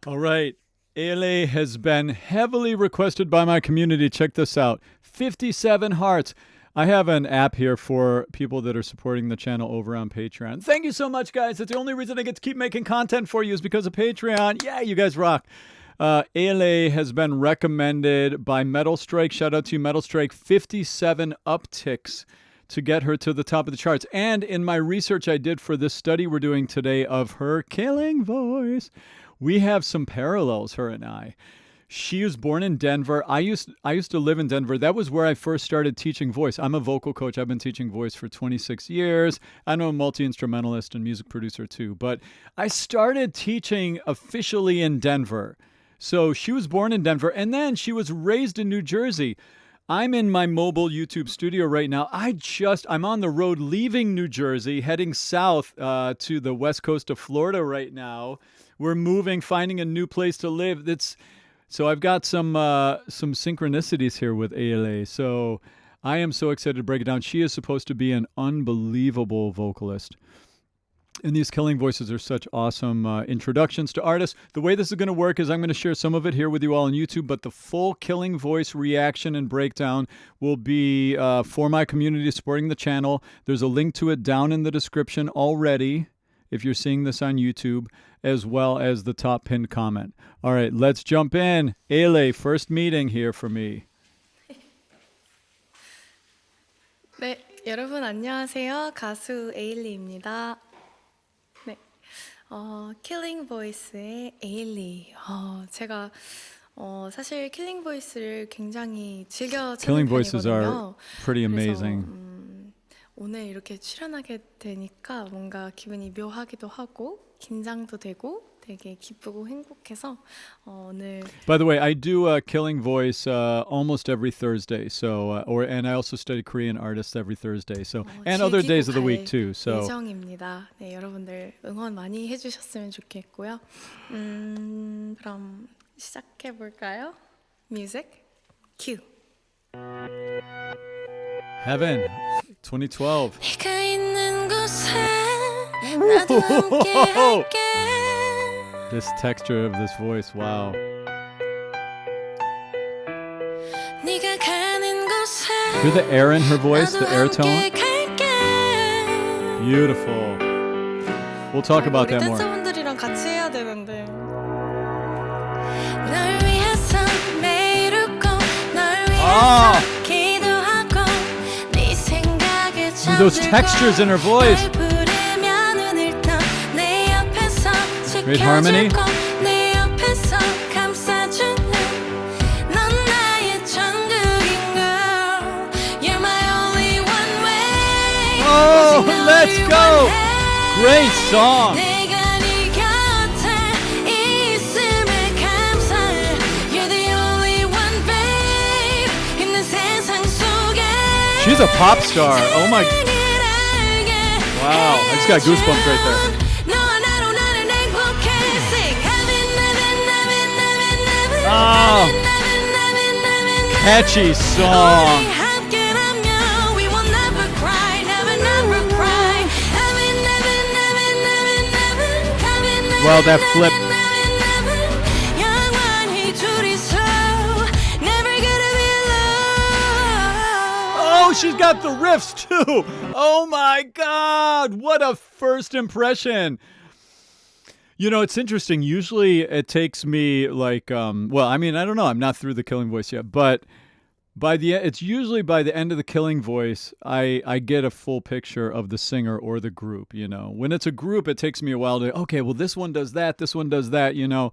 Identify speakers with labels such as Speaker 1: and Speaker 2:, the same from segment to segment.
Speaker 1: All right. Ailee has been heavily requested by my community. Check this out 57 hearts. I have an app here for people that are supporting the channel over on Patreon. Thank you so much, guys. That's the only reason I get to keep making content for you is because of Patreon. Yeah, you guys rock. Ailee has been recommended by Metal Strike. Shout out to you, Metal Strike. 57 upticks to get her to the top of the charts. And in my research I did for this study we're doing today of her killing voice, we have some parallels, her and I. She was born in Denver. I used to live in Denver. That was where I first started teaching voice. I'm a vocal coach. I've been teaching voice for 26 years. I'm a multi-instrumentalist and music producer too. But I started teaching officially in Denver. So she was born in Denver, and then she was raised in New Jersey. I'm in my mobile YouTube studio right now. I'm on the road leaving New Jersey, heading south to the west coast of Florida right now. We're moving, finding a new place to live. So I've got some synchronicities here with Ailee. So I am so excited to break it down. She is supposed to be an unbelievable vocalist. And these killing voices are such awesome introductions to artists. The way this is going to work is I'm going to share some of it here with you all on YouTube, but the full killing voice reaction and breakdown will be for my community supporting the channel. There's a link to it down in the description already if you're seeing this on YouTube, as well as the top pinned comment. All right, let's jump in. Ailee, first meeting here for me.
Speaker 2: 네, 여러분 안녕하세요. 가수 에일리입니다. 네, 킬링 보이스의 에일리. 제가 사실 킬링 보이스를 굉장히 즐겨
Speaker 1: Killing
Speaker 2: 찾는
Speaker 1: voices are
Speaker 2: 편이거든요.
Speaker 1: pretty
Speaker 2: 그래서
Speaker 1: amazing.
Speaker 2: 오늘 이렇게 출연하게 되니까 뭔가 기분이 묘하기도 하고 긴장도 되고 되게 기쁘고 행복해서 오늘
Speaker 1: By the way, I do a killing voice almost every Thursday. So, and I also study Korean artists every Thursday. So, and other
Speaker 2: 즐기고
Speaker 1: days of the week
Speaker 2: 갈
Speaker 1: too. So,
Speaker 2: 예정입니다. 네, 여러분들 응원 많이 해주셨으면 좋겠고요. 그럼 시작해 볼까요? 뮤직 큐.
Speaker 1: Heaven, 2012.
Speaker 2: 네가 있는 곳에 나도 함께 할게.
Speaker 1: This texture of this voice, wow.
Speaker 2: 네가 가는 곳에
Speaker 1: Hear the air in her voice, the air
Speaker 2: 나도
Speaker 1: tone.
Speaker 2: 함께 갈게.
Speaker 1: Beautiful. We'll talk about
Speaker 2: 우리
Speaker 1: that more.
Speaker 2: 댄서분들이랑 같이 해야 되는데. 널 위해서 매일 웃고 널 위해서 기도하고 네 생각에
Speaker 1: Those textures in her voice.
Speaker 2: 날 부르면은 일단 내 옆에서
Speaker 1: Great harmony.
Speaker 2: 지켜줄 내 옆에서 감싸주는 넌 나의 천국인 girl. You're my only one way.
Speaker 1: Oh, let's go. Great song.
Speaker 2: 내가 네 곁에 있음에 감사해. You're the only one, babe. 있는 세상 속에
Speaker 1: She's a pop star. Oh my. Wow, I just got goosebumps right there. Oh, catchy song. Well, that flip. Oh, she's got the riffs too. Oh my God, what a first impression. You know, it's interesting. Usually it takes me like, well, I mean, I don't know. I'm not through the killing voice yet, but it's usually by the end of the killing voice, I get a full picture of the singer or the group, you know. When it's a group, it takes me a while to, okay, well, this one does that, this one does that, you know.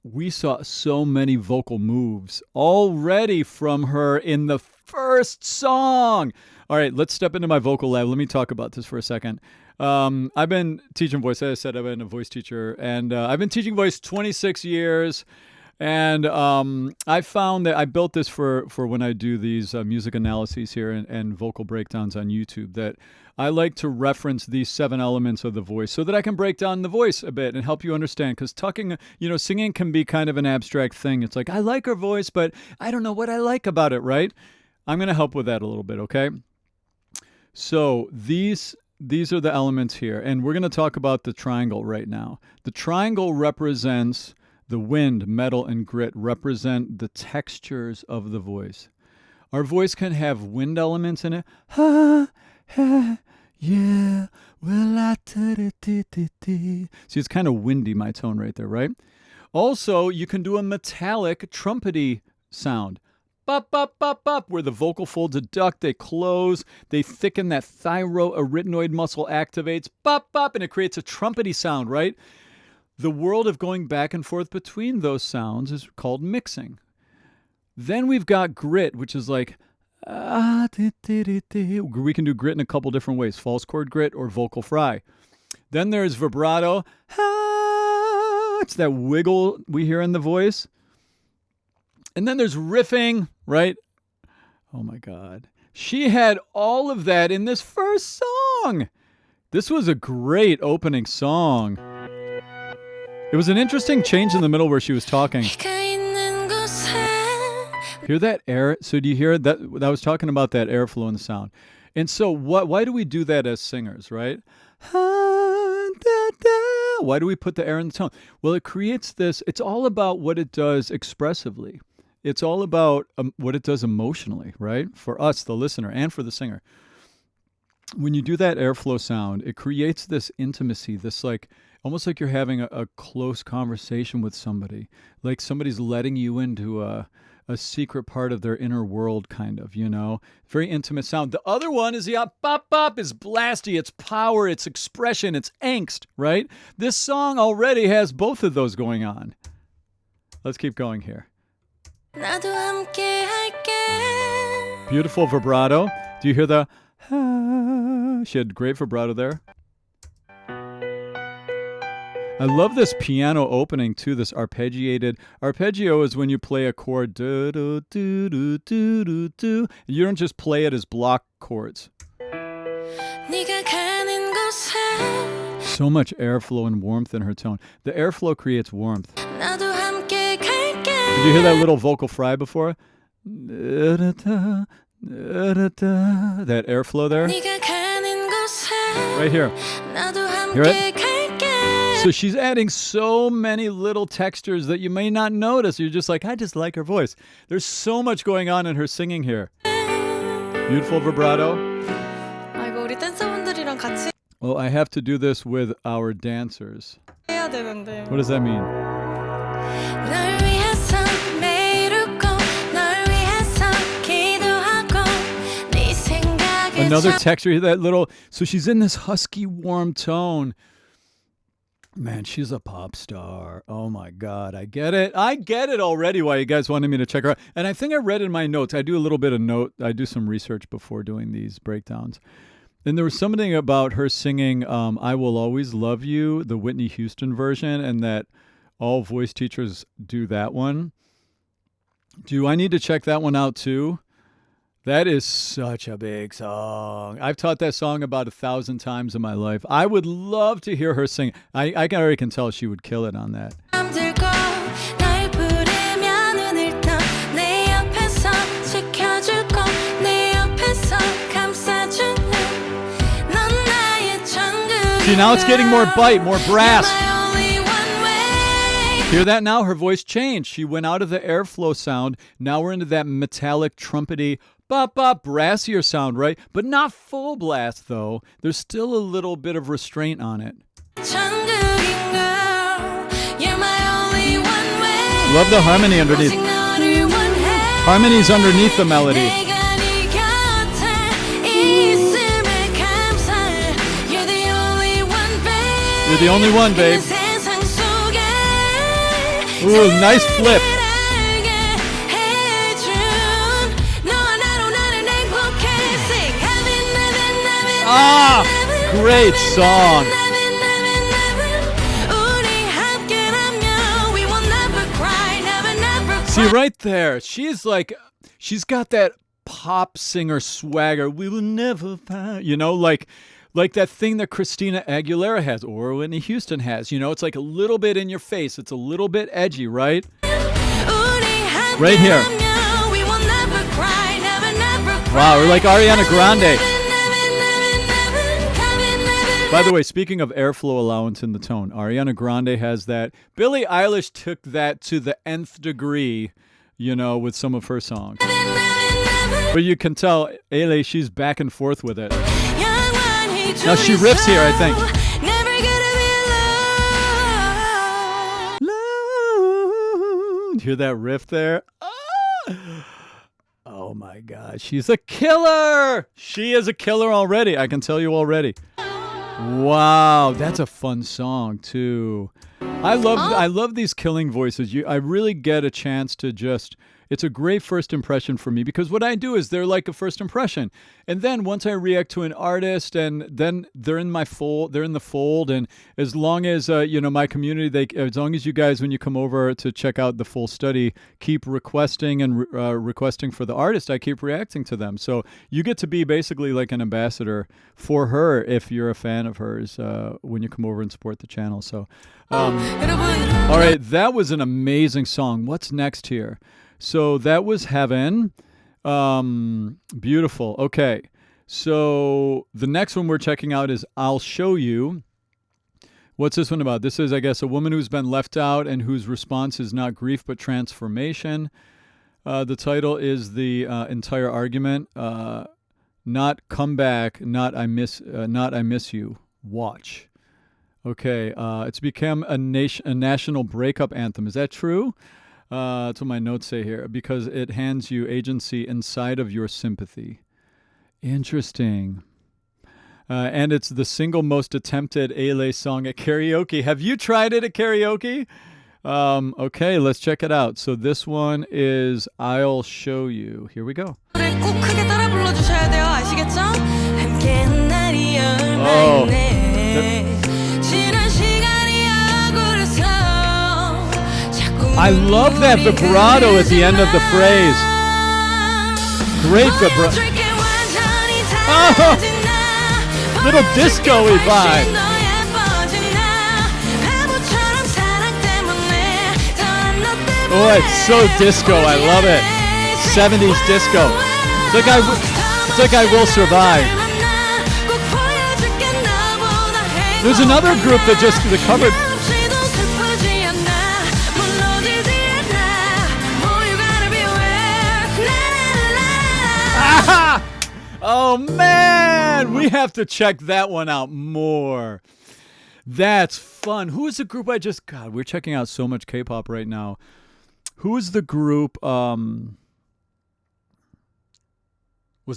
Speaker 1: We saw so many vocal moves already from her in the first song. All right, let's step into my vocal lab. Let me talk about this for a second. I've been teaching voice. As I said, I've been a voice teacher, and I've been teaching voice 26 years. And I found that I built this for when I do these music analyses here and vocal breakdowns on YouTube, that I like to reference these 7 elements of the voice so that I can break down the voice a bit and help you understand. Because singing can be kind of an abstract thing. It's like, I like her voice, but I don't know what I like about it, right? I'm going to help with that a little bit, okay? So these these are the elements here. And we're going to talk about the triangle right now. The triangle represents the wind, metal, and grit represent the textures of the voice. Our voice can have wind elements in it. Ha, ha, yeah, well, see, it's kind of windy, my tone right there, right? Also, you can do a metallic trumpety sound. Bop, bop, bop, bop, where the vocal folds adduct, they close, they thicken, that thyroarytenoid muscle activates, bop, bop, and it creates a trumpety sound, right? The world of going back and forth between those sounds is called mixing. Then we've got grit, which is like, we can do grit in a couple different ways, false chord grit or vocal fry. Then there's vibrato. It's that wiggle we hear in the voice. And then there's riffing, right? Oh my God. She had all of that in this first song. This was a great opening song. It was an interesting change in the middle where she was talking. Hear that air? So do you hear that? I was talking about that airflow in the sound. And so why do we do that as singers, right? Why do we put the air in the tone? Well, it creates this. It's all about what it does expressively. It's all about what it does emotionally, right? For us, the listener, and for the singer. When you do that airflow sound, it creates this intimacy, this like, almost like you're having a close conversation with somebody. Like somebody's letting you into a secret part of their inner world, kind of, you know? Very intimate sound. The other one is the bop bop, is blasty, it's power, it's expression, it's angst, right? This song already has both of those going on. Let's keep going here. Beautiful vibrato. Do you hear the she had great vibrato there. I love this piano opening too, this arpeggiated. Arpeggio is when you play a chord, do, do, do, do, do, do, do. You don't just play it as block chords. So much airflow and warmth in her tone. The airflow creates warmth. Did you hear that little vocal fry before? That airflow there? Right here. Hear it? So she's adding so many little textures that you may not notice. You're just like, I just like her voice. There's so much going on in her singing here. Beautiful vibrato. Oh, I have to do this with our dancers. What does that mean? Another texture, that little, so she's in this husky, warm tone. Man, she's a pop star. Oh my God, I get it. I get it already why you guys wanted me to check her out. And I think I read in my notes, I do a little bit of I do some research before doing these breakdowns. And there was something about her singing I Will Always Love You, the Whitney Houston version, and that all voice teachers do that one. Do I need to check that one out too? That is such a big song. I've taught that song about 1,000 times in my life. I would love to hear her sing. I already can tell she would kill it on that. See, now it's getting more bite, more brass. Hear that now? Her voice changed. She went out of the airflow sound. Now we're into that metallic, trumpety, bop, bop, brassier sound, right? But not full blast, though. There's still a little bit of restraint on it. Love the harmony underneath. Harmony's underneath the melody. You're the only one, babe. Ooh, nice flip. Ah, great song. See, right there, she's got that pop singer swagger. We will never find, you know, like that thing that Christina Aguilera has or Whitney Houston has. You know, it's like a little bit in your face. It's a little bit edgy, right? Right here. Wow, we're like Ariana Grande. By the way, speaking of airflow allowance in the tone, Ariana Grande has that. Billie Eilish took that to the nth degree, with some of her songs. But you can tell, Ailee, she's back and forth with it. Now she riffs here, I think. Hear that riff there? Oh my God, she's a killer! She is a killer already, I can tell you already. Wow, that's a fun song too. I love these killing voices. I really get a chance to it's a great first impression for me, because what I do is they're like a first impression. And then once I react to an artist, and then they're in the fold. And as long as, my community, as long as you guys, when you come over to check out the full study, keep requesting and requesting for the artist, I keep reacting to them. So you get to be basically like an ambassador for her if you're a fan of hers when you come over and support the channel. So, all right, that was an amazing song. What's next here? So that was Heaven. Beautiful. Okay. So the next one we're checking out is I'll Show You. What's this one about? This is, I guess, a woman who's been left out and whose response is not grief but transformation. The title is the entire argument. Not Come Back, not I Miss You. Watch. Okay. It's become a national breakup anthem. Is that true? That's what my notes say here, because it hands you agency inside of your sympathy. Interesting. And it's the single most attempted Ailee song at karaoke. Have you tried it at karaoke? Okay, let's check it out. So this one is I'll Show You. Here we go. I love that vibrato at the end of the phrase. Great vibrato. Oh, little disco-y vibe. Oh, it's so disco. I love it. 70s disco. It's like I Will Survive. There's another group that just covered. Oh man, we have to check that one out more. That's fun. Who is the group God, we're checking out so much K-pop right now. Who is the group? Was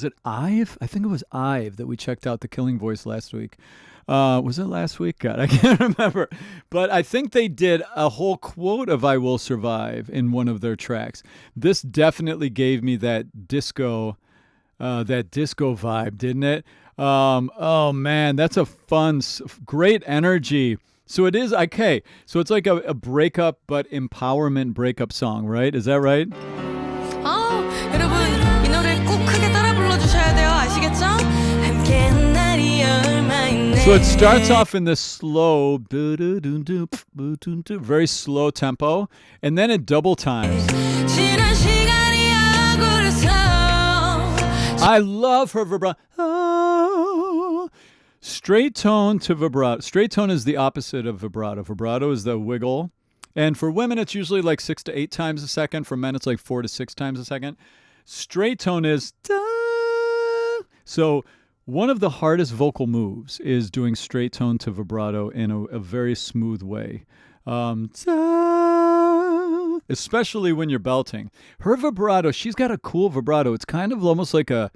Speaker 1: it IVE? I think it was IVE that we checked out, the Killing Voice, last week. Was it last week? God, I can't remember. But I think they did a whole quote of I Will Survive in one of their tracks. This definitely gave me that disco vibe, didn't it? Oh man, that's a fun, great energy. So it is, okay, so it's like a breakup but empowerment breakup song, right? Is that right?
Speaker 2: 여러분 이 노래 꼭 크게 따라 불러주셔야 돼요. 아시겠죠? 함께한 날이 얼마 있네.
Speaker 1: So it starts off in this slow, very slow tempo, and then it double times. I love her vibrato. Straight tone to vibrato. Straight tone is the opposite of vibrato. Vibrato is the wiggle. And for women, it's usually like 6 to 8 times a second. For men, it's like 4 to 6 times a second. Straight tone is da. So one of the hardest vocal moves is doing straight tone to vibrato in a very smooth way. Especially when you're belting. Her vibrato, she's got a cool vibrato. It's kind of almost like a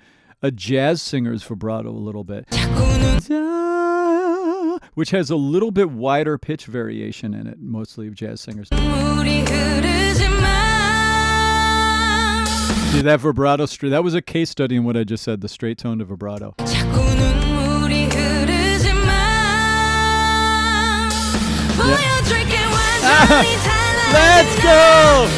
Speaker 1: jazz singer's vibrato a little bit. Which has a little bit wider pitch variation in it, mostly of jazz singers. See that vibrato straight? That was a case study in what I just said, the straight tone to vibrato. Let's go!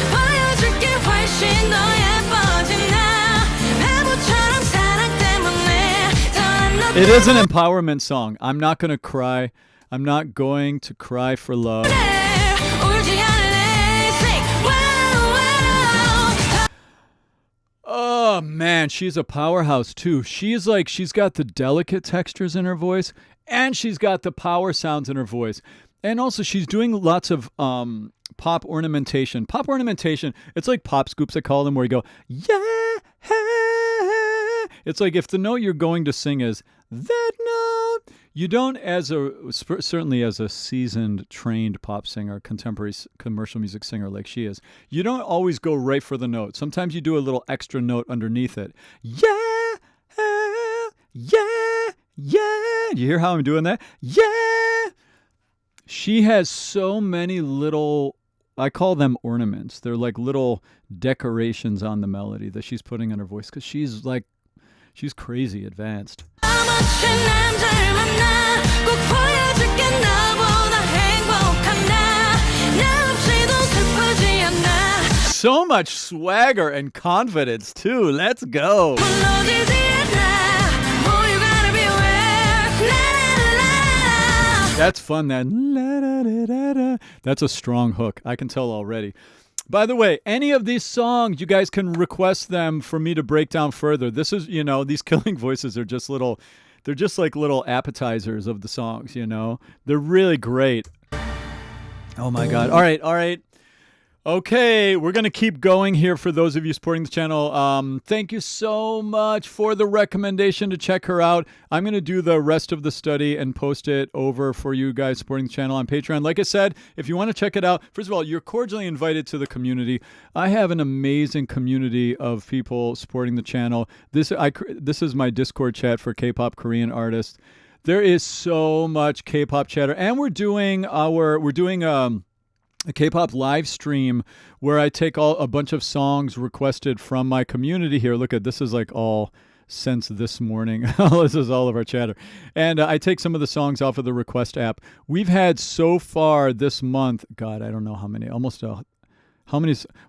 Speaker 1: It is an empowerment song. I'm not going to cry. I'm not going to cry for love. Oh, man. Man, she's a powerhouse too. She's got the delicate textures in her voice, and she's got the power sounds in her voice. And also she's doing lots of pop ornamentation. Pop ornamentation, it's like pop scoops, I call them, where you go, yeah. It's like if the note you're going to sing is that note, you don't, certainly as a seasoned, trained pop singer, contemporary commercial music singer like she is, you don't always go right for the note. Sometimes you do a little extra note underneath it. Yeah, yeah, yeah. You hear how I'm doing that? Yeah. She has so many little, I call them ornaments. They're like little decorations on the melody that she's putting in her voice because she's crazy advanced. So much swagger and confidence too. Let's go. That's fun, that. That's a strong hook. I can tell already. By the way, any of these songs, you guys can request them for me to break down further. This is, these killing voices are just they're just like little appetizers of the songs, They're really great. Oh my God. All right. Okay, we're going to keep going here for those of you supporting the channel. Thank you so much for the recommendation to check her out. I'm going to do the rest of the study and post it over for you guys supporting the channel on Patreon. Like I said, if you want to check it out, first of all, you're cordially invited to the community. I have an amazing community of people supporting the channel. This is my Discord chat for K-pop Korean artists. There is so much K-pop chatter, and we're doing a K-pop live stream where I take a bunch of songs requested from my community here. Look at this is like all since this morning. This is all of our chatter. And I take some of the songs off of the request app. We've had so far this month, God, I don't know how many,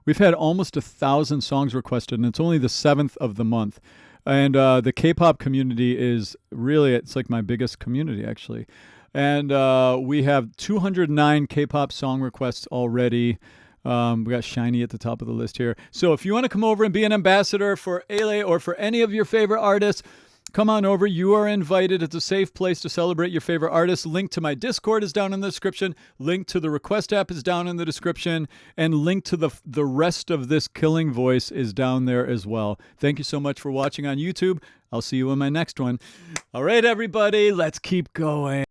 Speaker 1: we've had almost 1,000 songs requested, and it's only the 7th of the month. And the K-pop community is really, it's like my biggest community actually. And we have 209 K-pop song requests already. We got Shiny at the top of the list here. So if you want to come over and be an ambassador for Ailee or for any of your favorite artists, come on over. You are invited. It's a safe place to celebrate your favorite artists. Link to my Discord is down in the description. Link to the request app is down in the description. And link to the rest of this killing voice is down there as well. Thank you so much for watching on YouTube. I'll see you in my next one. All right, everybody, let's keep going.